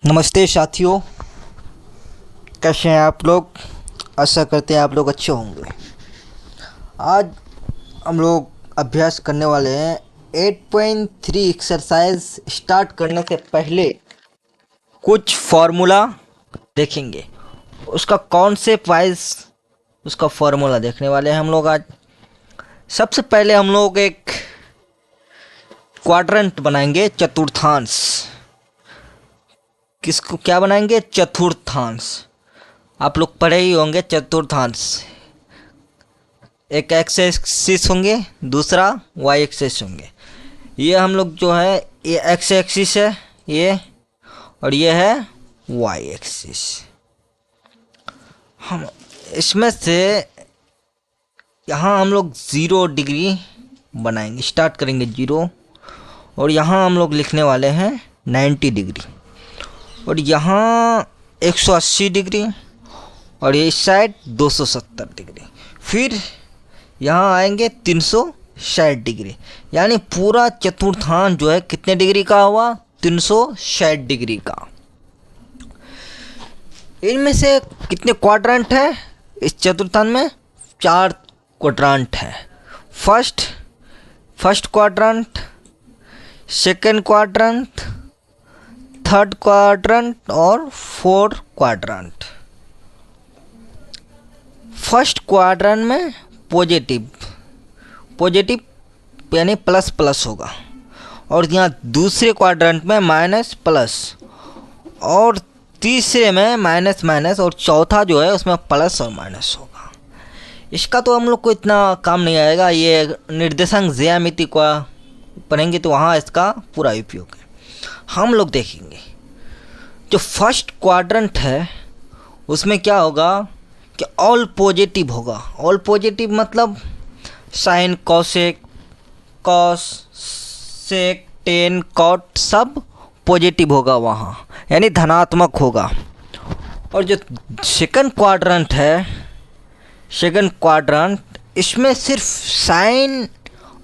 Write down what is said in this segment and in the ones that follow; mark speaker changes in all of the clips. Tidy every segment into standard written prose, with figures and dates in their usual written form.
Speaker 1: नमस्ते साथियों, कैसे हैं आप लोग। आशा करते हैं आप लोग अच्छे होंगे। आज हम लोग अभ्यास करने वाले हैं 8.3 एक्सरसाइज। स्टार्ट करने से पहले कुछ फार्मूला देखेंगे, उसका कॉन्सेप्ट वाइज उसका फार्मूला देखने वाले हैं हम लोग आज। सबसे पहले हम लोग एक क्वाड्रेंट बनाएंगे, चतुर्थांश। किसको क्या बनाएंगे? चतुर्थांश। आप लोग पढ़े ही होंगे चतुर्थांश। एक एक्स एक्सिस होंगे, दूसरा वाई एक्सिस होंगे। ये हम लोग जो है, ये एक्स एक्सिस है ये, और ये है वाई एक्सिस। हम इसमें से यहाँ हम लोग 0 डिग्री बनाएंगे, स्टार्ट करेंगे 0, और यहाँ हम लोग लिखने वाले हैं 90 डिग्री, और यहाँ 180 डिग्री, और ये इस साइड 270 डिग्री। फिर यहाँ आएंगे 360 डिग्री। यानी पूरा चतुर्थांश जो है कितने डिग्री का हुआ? 360 डिग्री का। इनमें से कितने क्वाड्रेंट है इस चतुर्थांश में? 4 क्वाड्रेंट है। First quadrant, second quadrant, third quadrant और फोर्थ क्वाड्रेंट। फर्स्ट क्वाड्रेंट में पॉजिटिव यानी प्लस प्लस होगा, और यहाँ दूसरे क्वाड्रेंट में माइनस प्लस, और तीसरे में माइनस माइनस, और चौथा जो है उसमें प्लस और माइनस होगा। इसका तो हम लोग को इतना काम नहीं आएगा, ये निर्देशांक ज्यामिति का पढ़ेंगे तो वहाँ इसका पूरा उपयोग है। हम लोग देखेंगे जो फर्स्ट क्वाड्रेंट है उसमें क्या होगा कि ऑल पॉजिटिव होगा। ऑल पॉजिटिव मतलब साइन, कोसेक, कॉस, सेक, टेन, कॉट सब पॉजिटिव होगा वहाँ, यानी धनात्मक होगा। और जो सेकंड क्वाड्रेंट है, सेकंड क्वाड्रेंट, इसमें सिर्फ साइन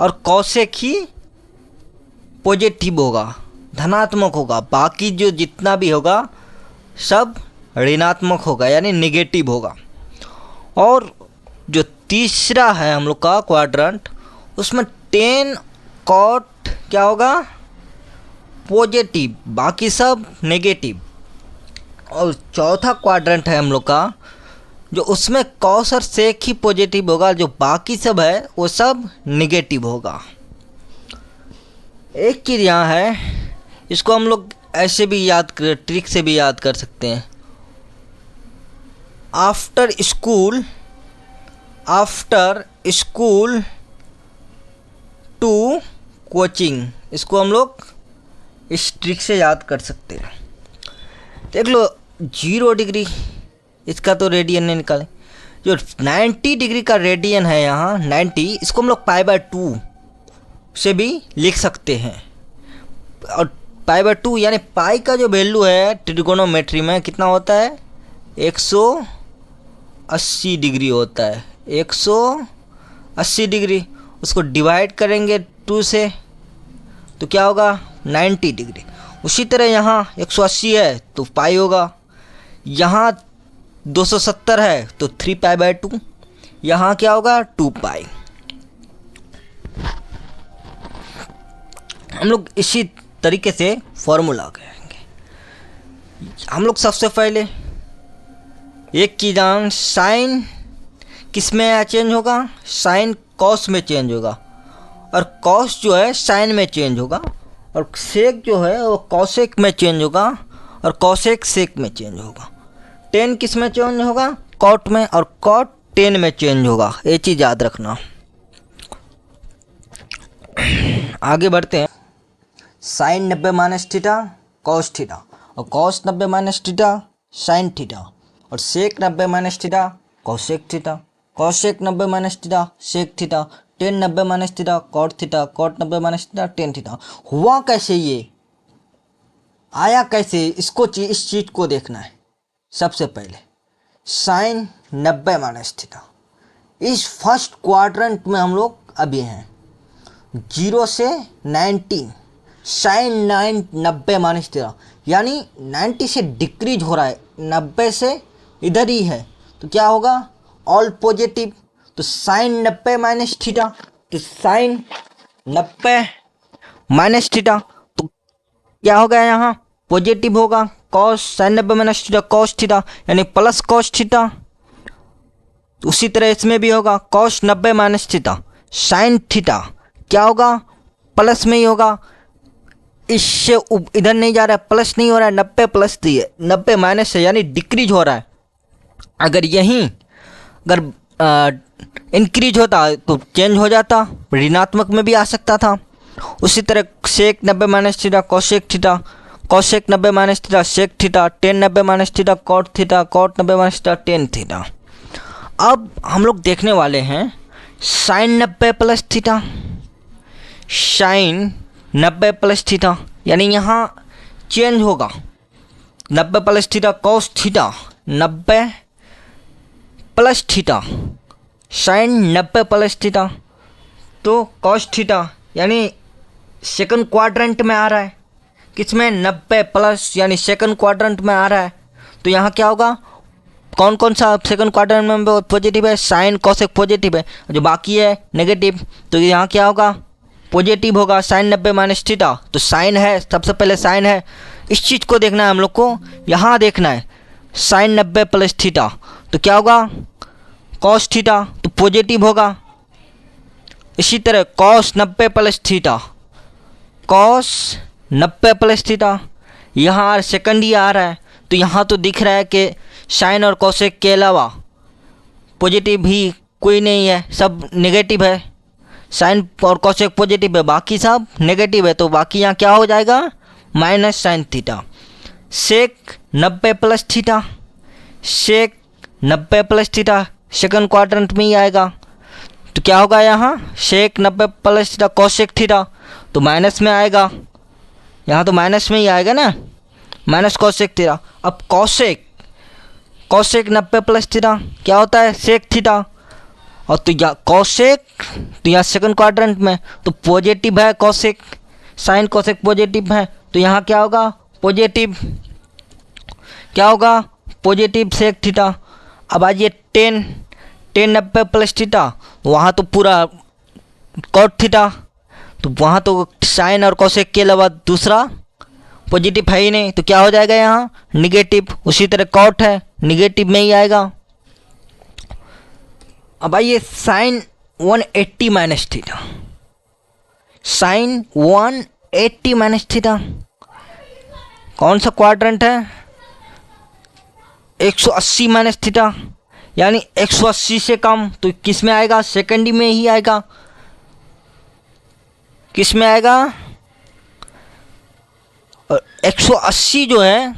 Speaker 1: और कोसेक ही पॉजिटिव होगा, धनात्मक होगा। बाकी जो जितना भी होगा सब ऋणात्मक होगा, यानी नेगेटिव होगा। और जो तीसरा है हम लोग का क्वाड्रेंट, उसमें टेन, कॉट क्या होगा? पॉजिटिव, बाकी सब नेगेटिव। और चौथा क्वाड्रेंट है हम लोग का, जो उसमें कॉस और सेक ही पॉजिटिव होगा, जो बाकी सब है वो सब नेगेटिव होगा। एक चीज़ यहाँ है, इसको हम लोग ऐसे भी याद कर, ट्रिक से भी याद कर सकते हैं। आफ्टर स्कूल टू कोचिंग, इसको हम लोग इस ट्रिक से याद कर सकते हैं। देख लो 0 डिग्री, इसका तो रेडियन नहीं निकाले। जो 90 डिग्री का रेडियन है यहाँ 90, इसको हम लोग π/2 से भी लिख सकते हैं। और π/2 यानी पाई का जो वैल्यू है ट्रिगोनोमेट्री में कितना होता है? 180 डिग्री होता है। 180 डिग्री, उसको डिवाइड करेंगे 2 से तो क्या होगा? 90 डिग्री। उसी तरह यहाँ 180 है तो पाई होगा, यहाँ 270 है तो 3π/2, यहाँ क्या होगा? 2 पाई। हम लोग इसी तरीके से फॉर्मूला करेंगे। हम लोग सबसे पहले एक की जान, साइन किस में चेंज होगा? साइन कॉस में चेंज होगा, और कॉस जो है साइन में चेंज होगा, और सेक जो है वो कॉसेक में चेंज होगा, और कॉसेक सेक में चेंज होगा। टेन किस में चेंज होगा? कॉट में, और कॉट टेन में चेंज होगा। ये चीज़ याद रखना। आगे बढ़ते हैं। Sine 90 minus theta cos theta, और cos 90 minus theta sine theta, और sec 90 minus theta cosec theta, cosec 90 minus theta sec theta, tan 90 minus theta cot theta, cot 90 minus theta tan theta. हुआ कैसे? ये आया कैसे? इस चीज को देखना है। सबसे पहले साइन 90 माइनस थीटा, इस फर्स्ट क्वाड्रेंट में हम लोग अभी हैं। 0 से 90, साइन 90 माइनस थीटा, यानी 90 से डिक्रीज हो रहा है, 90 से इधर ही है, तो क्या होगा, ऑल पॉजिटिव। तो साइन 90 माइनस थीटा, तो साइन 90 माइनस थीटा, तो क्या होगा यहाँ पॉजिटिव होगा, cos sine 90 minus theta cos theta, यानी प्लस कॉस थीटा। उसी तरह इसमें भी होगा cos 90 minus theta sine theta, क्या होगा प्लस में ही होगा, इससे इधर नहीं जा रहा है, प्लस नहीं हो रहा है, 90 प्लस दी है, 90 माइनस है, यानी डिक्रीज हो रहा है। अगर यहीं अगर इंक्रीज होता तो चेंज हो जाता, ऋणात्मक में भी आ सकता था। उसी तरह sec 90 minus theta cosec theta, cosec 90 minus theta sec theta, tan 90 minus theta cot theta, cot 90 minus theta tan theta. अब हम लोग देखने वाले हैं sine 90 plus theta, sine 90 plus theta, यानी यहाँ चेंज होगा, 90 plus theta cos theta 90 plus theta sine 90 plus theta, तो कॉस थीटा यानी सेकंड क्वाड्रेंट में आ रहा है, किसमें 90 प्लस यानी सेकंड क्वाड्रेंट में आ रहा है। तो यहाँ क्या होगा, कौन कौन सा सेकंड क्वाड्रेंट में पॉजिटिव है, साइन कोसेक पॉजिटिव है, जो बाकी है नेगेटिव, तो यहाँ क्या होगा पॉजिटिव होगा साइन 90 माइनस थीटा, तो साइन है, सबसे पहले साइन है, इस चीज़ को देखना है हम लोग को, यहाँ देखना है साइन 90 प्लस थीटा, तो क्या होगा कॉस थीटा, तो पॉजिटिव होगा। इसी तरह cos 90 plus theta, cos 90 plus theta, यहाँ सेकंड ही आ रहा है, तो यहाँ तो दिख रहा है कि साइन और कोसेक के अलावा पॉजिटिव ही कोई नहीं है, सब नेगेटिव है, साइन और कोसेक पॉजिटिव है, बाकी सब नेगेटिव है, तो बाकी यहाँ क्या हो जाएगा माइनस साइन थीटा। सेक 90 प्लस थीटा, सेक 90 प्लस थीटा सेकंड क्वाड्रेंट में ही आएगा, तो क्या होगा यहाँ सेक 90 प्लस थीटा कोसेक थीटा, तो माइनस में आएगा, यहाँ तो माइनस में ही आएगा ना, माइनस कोसेक थीटा। अब कोसेक कोसेक 90 प्लस थीटा क्या होता है सेक थीटा, और तो या कोसेक तो यहाँ सेकंड क्वाड्रेंट में तो पॉजिटिव है, कोसेक साइन कोसेक पॉजिटिव है, तो यहाँ क्या होगा पॉजिटिव, क्या होगा पॉजिटिव सेक थीटा। अब आइए टेन 90 प्लस थीटा, वहाँ तो पूरा कॉट थीटा, तो वहाँ तो साइन और कोसेक के अलावा दूसरा पॉजिटिव है ही नहीं, तो क्या हो जाएगा यहाँ निगेटिव। उसी तरह कॉट है निगेटिव में ही आएगा। अब आइए sine 180 minus theta, sine 180 minus theta कौन सा क्वाड्रेंट है 180 माइनस थीटा, यानी 180 से कम, तो किस में आएगा सेकेंड में ही आएगा, किस में आएगा, और 180 जो है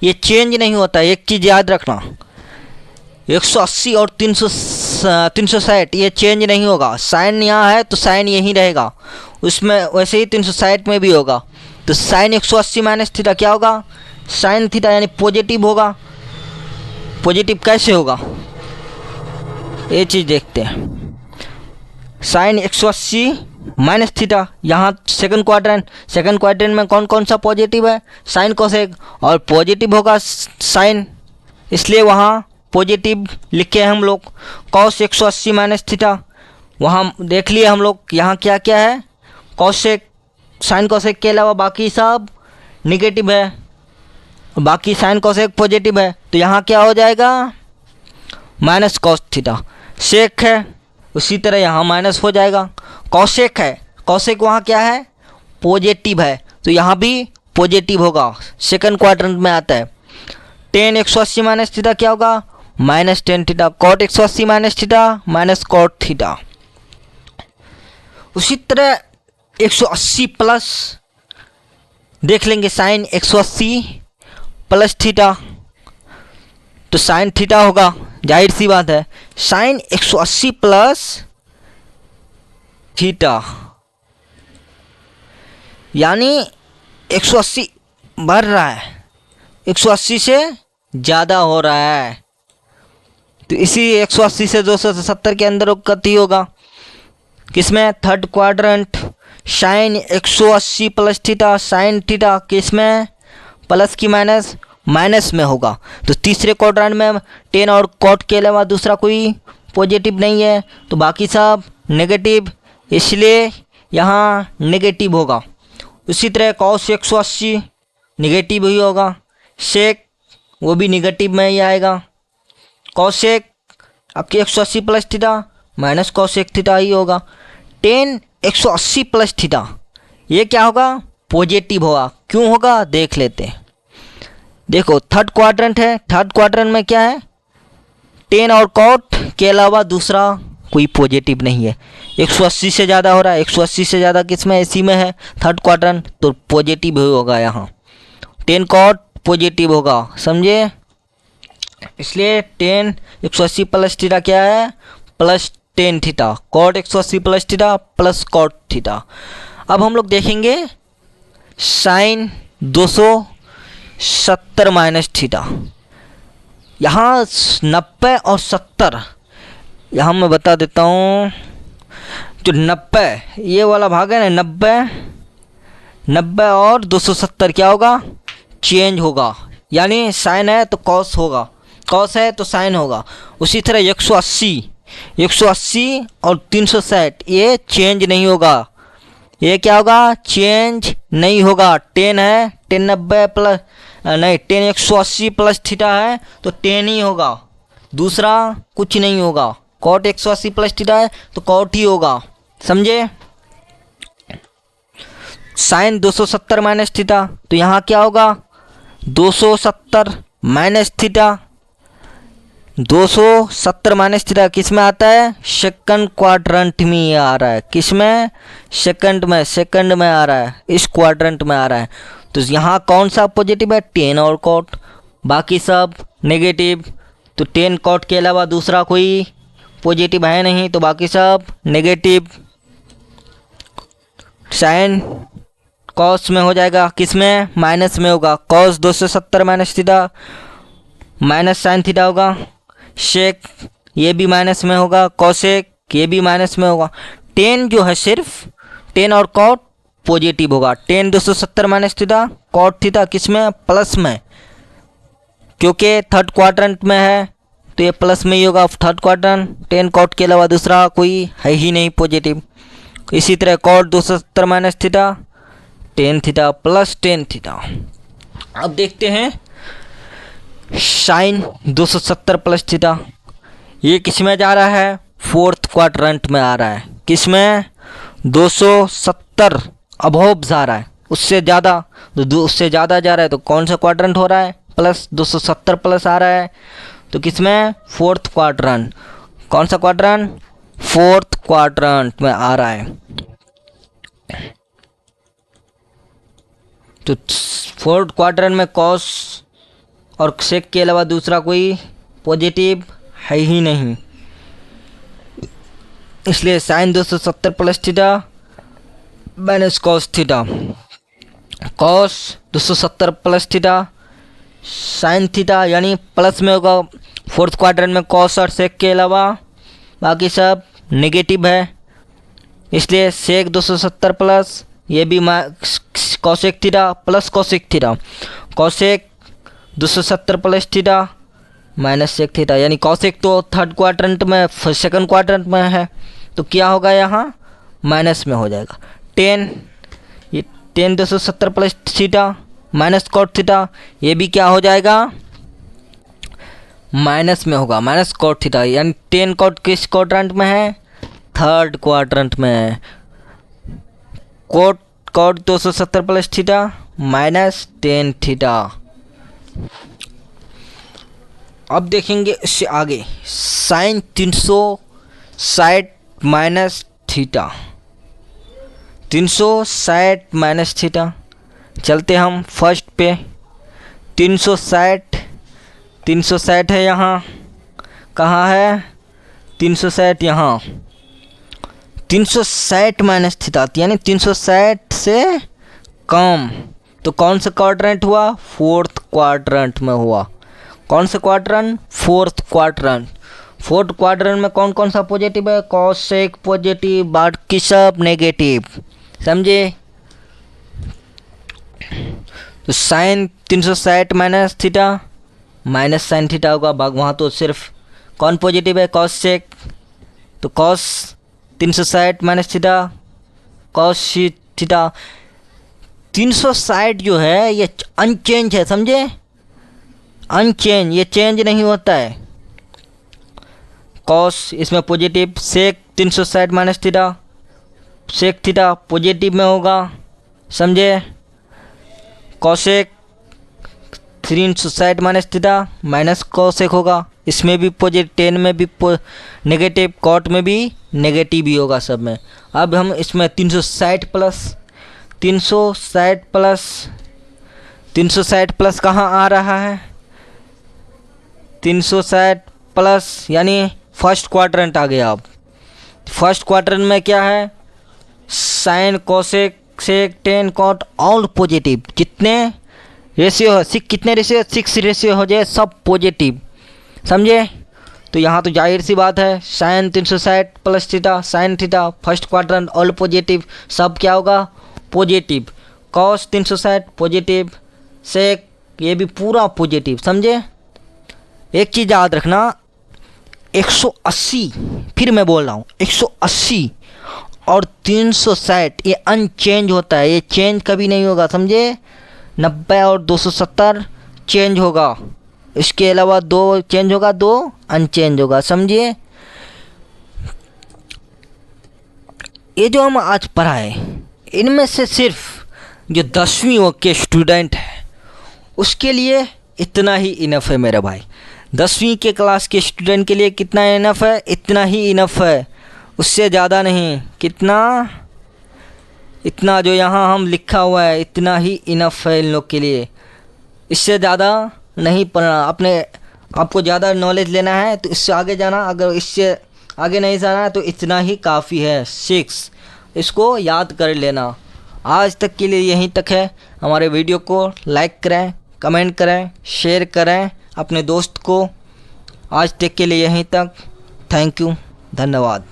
Speaker 1: ये चेंज नहीं होता, एक चीज़ याद रखना 180 और 360 ये चेंज नहीं होगा, साइन यहाँ है तो साइन यहीं रहेगा, उसमें वैसे ही 360 में भी होगा, तो साइन 180 माइनस थीटा क्या होगा साइन थीटा यानी पॉजिटिव होगा। पॉजिटिव कैसे होगा ये चीज़ देखते हैं, साइन 180 माइनस थीटा, यहाँ सेकंड क्वाड्रेंट में कौन कौन सा पॉजिटिव है साइन कोसेक, और पॉजिटिव होगा साइन, इसलिए वहाँ पॉजिटिव लिखे हैं हम लोग। कॉस 180 माइनस थीटा वहाँ देख लिए हम लोग, यहाँ क्या क्या है कोसेक साइन कोसेक के अलावा बाकी सब निगेटिव है, बाकी साइन कोसेक पॉजिटिव है, तो यहाँ क्या हो जाएगा माइनस कॉस थीटा। सेक है उसी तरह यहाँ माइनस हो जाएगा, कोसेक है, कोसेक वहाँ क्या है पॉजिटिव है, तो यहाँ भी पॉजिटिव होगा, सेकंड क्वाड्रेंट में आता है। टेन 180 माइनस थीटा क्या होगा minus tan theta, cot 180 minus theta minus cot theta. उसी तरह 180 प्लस देख लेंगे साइन 180 प्लस थीटा, तो साइन थीटा होगा, जाहिर सी बात है साइन 180 प्लस थीटा, यानी 180 बढ़ रहा है, 180 से ज़्यादा हो रहा है, तो इसी 180 से 270 के अंदर गति होगा, किसमें third quadrant. Sine 180 plus theta sine theta किसमें प्लस की माइनस माइनस में होगा। तो तीसरे क्वाड्रेंट में टेन और कॉट के अलावा दूसरा कोई पॉजिटिव नहीं है, तो बाकी सब नेगेटिव, इसलिए यहाँ नेगेटिव होगा। उसी तरह कॉस 180 नेगेटिव ही होगा, सेक वो भी नेगेटिव में ही आएगा। कॉसेक आपकी 180 plus theta minus cosec theta ही होगा। टेन 180 प्लस थीटा ये क्या होगा, पॉजिटिव होगा। क्यों होगा देख लेते हैं। देखो थर्ड क्वाड्रेंट है, थर्ड क्वाड्रेंट में क्या है, टेन और कॉट के अलावा दूसरा कोई पॉजिटिव नहीं है। 180 से ज़्यादा हो रहा है, 180 से ज़्यादा किस में, इसी में है थर्ड क्वाड्रेंट, तो पॉजिटिव ही होगा यहाँ। टेन कॉट पॉजिटिव होगा, समझे। इसलिए टेन 180 प्लस थीटा क्या है, plus tan theta. Cot 180 plus theta plus cot theta. अब हम लोग देखेंगे साइन 270 माइनस थीटा। यहाँ 90 और 70, यहाँ मैं बता देता हूँ। जो 90 ये वाला भाग है ना, 90 और 270 क्या होगा, चेंज होगा। यानी साइन है तो कॉस होगा, कॉस है तो साइन होगा। उसी तरह 180 और 360 ये चेंज नहीं होगा। ये क्या होगा, चेंज नहीं होगा। 10 है, 10 90 प्लस नहीं 10 180 प्लस थीटा है तो 10 ही होगा, दूसरा कुछ नहीं होगा। कॉट 180 प्लस थीटा है तो कॉट ही होगा, समझे। साइन 270 माइनस थीटा, तो यहाँ क्या होगा 270 माइनस थीटा। 270 माइनस थीटा किस में आता है, सेकंड क्वाड्रेंट में ये आ रहा है। किस में, सेकंड में आ रहा है, इस क्वाड्रेंट में आ रहा है। तो यहाँ कौन सा पॉजिटिव है, 10 और कॉट, बाकी सब नेगेटिव। तो 10 कॉट के अलावा दूसरा कोई पॉजिटिव है नहीं, तो बाकी सब नेगेटिव। साइन कॉस में हो जाएगा, किस में, माइनस में होगा। Cos 270 minus theta minus sine theta होगा। शेक ये भी माइनस में होगा, कॉसेक ये भी माइनस में होगा। 10 जो है सिर्फ 10 और कॉट पॉजिटिव होगा। 10 270 माइनस थीटा कॉट थीटा किस में, प्लस में, क्योंकि थर्ड क्वाड्रेंट में है तो ये प्लस में ही होगा। थर्ड क्वाड्रेंट 10 कॉट के अलावा दूसरा कोई है ही नहीं पॉजिटिव। इसी तरह cot 270 minus theta 10 theta plus 10 theta. अब देखते हैं साइन 270 प्लस थीटा, ये किस में जा रहा है, फोर्थ क्वाड्रेंट में आ रहा है। किस में, 270 अबोव जा रहा है, उससे ज़्यादा, तो उससे ज़्यादा जा रहा है तो कौन सा क्वाड्रेंट हो रहा है, प्लस 270 प्लस आ रहा है तो किस में, फोर्थ क्वाड्रेंट। कौन सा क्वाड्रेंट, फोर्थ क्वाड्रेंट में आ रहा है। तो फोर्थ क्वाड्रेंट में कॉस और सेक के अलावा दूसरा कोई पॉजिटिव है ही नहीं, इसलिए sine 270 plus theta minus cos theta. Cos 270 plus theta sine theta यानी प्लस में होगा। फोर्थ क्वाड्रेंट में कॉस और सेक के अलावा बाकी सब नेगेटिव है, इसलिए सेक 270 प्लस ये भी cosec theta plus cosec theta. Cosec 270 plus theta minus sec theta, यानी कॉसेक तो थर्ड क्वाड्रेंट में सेकंड क्वाड्रेंट में है तो क्या होगा, यहाँ माइनस में हो जाएगा। 10 ये 10 270 plus theta minus cot theta, ये भी क्या हो जाएगा, माइनस में होगा, माइनस कॉट थीटा। यानी 10 कॉट किस क्वाड्रेंट में है, थर्ड क्वाड्रेंट में है। Cot 270 plus theta minus 10 theta. अब देखेंगे इससे आगे sine 360 minus theta, 360 minus theta. चलते हम फर्स्ट पे, 360 है, यहाँ कहाँ है, 360 यहाँ, 360 माइनस थीटा यानी 360 से कम। तो कौन सा क्वाड्रेंट हुआ, फोर्थ क्वाड्रेंट में हुआ। कौन सा quadrant, fourth quadrant. Fourth quadrant में कौन कौन सा पॉजिटिव है, कॉसेक पॉजिटिव, बाकी सब नेगेटिव, समझे। तो sine 360 minus theta minus sine theta होगा, भाग वहाँ तो सिर्फ कौन पॉजिटिव है, कॉस सेक, तो cos 360 minus theta cos theta. 360 जो है ये अनचेंज है, समझे, अनचेंज, ये चेंज नहीं होता है। कॉस इसमें positive, sec 360 minus theta, sec theta positive में होगा, समझे, cosec 360 minus theta minus cosec होगा, इसमें भी पॉजिटिव, टेन में भी नेगेटिव, कॉट में भी नेगेटिव ही होगा सब में। अब हम इसमें 360 प्लस कहाँ आ रहा है, 360 प्लस यानी फर्स्ट क्वाड्रेंट आ गया। अब फर्स्ट क्वाड्रेंट में क्या है, sine cosec sec tan cot all positive, जितने रेशियो है, कितने रेशियो, 6 रेशियो हो जाए सब पॉजिटिव, समझे। तो यहाँ तो जाहिर सी बात है, sine 360 plus theta sine theta first quadrant all positive, सब क्या होगा पॉजिटिव, कॉस 360 पॉजिटिव, सेक ये भी पूरा पॉजिटिव, समझे। एक चीज़ याद रखना, 180, फिर मैं बोल रहा हूँ 180 और 360 ये अनचेंज होता है, ये चेंज कभी नहीं होगा, समझे। 90 और 270 चेंज होगा, इसके अलावा 2 चेंज होगा, 2 अनचेंज होगा, समझिए। ये जो हम आज पढ़ा है, इनमें से सिर्फ जो 10वीं के स्टूडेंट है उसके लिए इतना ही इनफ है मेरे भाई। 10वीं के क्लास के स्टूडेंट के लिए कितना इनफ है, इतना ही इनफ है, उससे ज़्यादा नहीं। कितना, इतना जो यहाँ हम लिखा हुआ है इतना ही इनफ है इन लोग के लिए, इससे ज़्यादा नहीं पढ़ना। आपको ज़्यादा नॉलेज लेना है तो इससे आगे जाना, अगर इससे आगे नहीं जाना है तो इतना ही काफ़ी है, 6, इसको याद कर लेना। आज तक के लिए यहीं तक है। हमारे वीडियो को लाइक करें, कमेंट करें, शेयर करें अपने दोस्त को। आज तक के लिए यहीं तक, थैंक यू, धन्यवाद।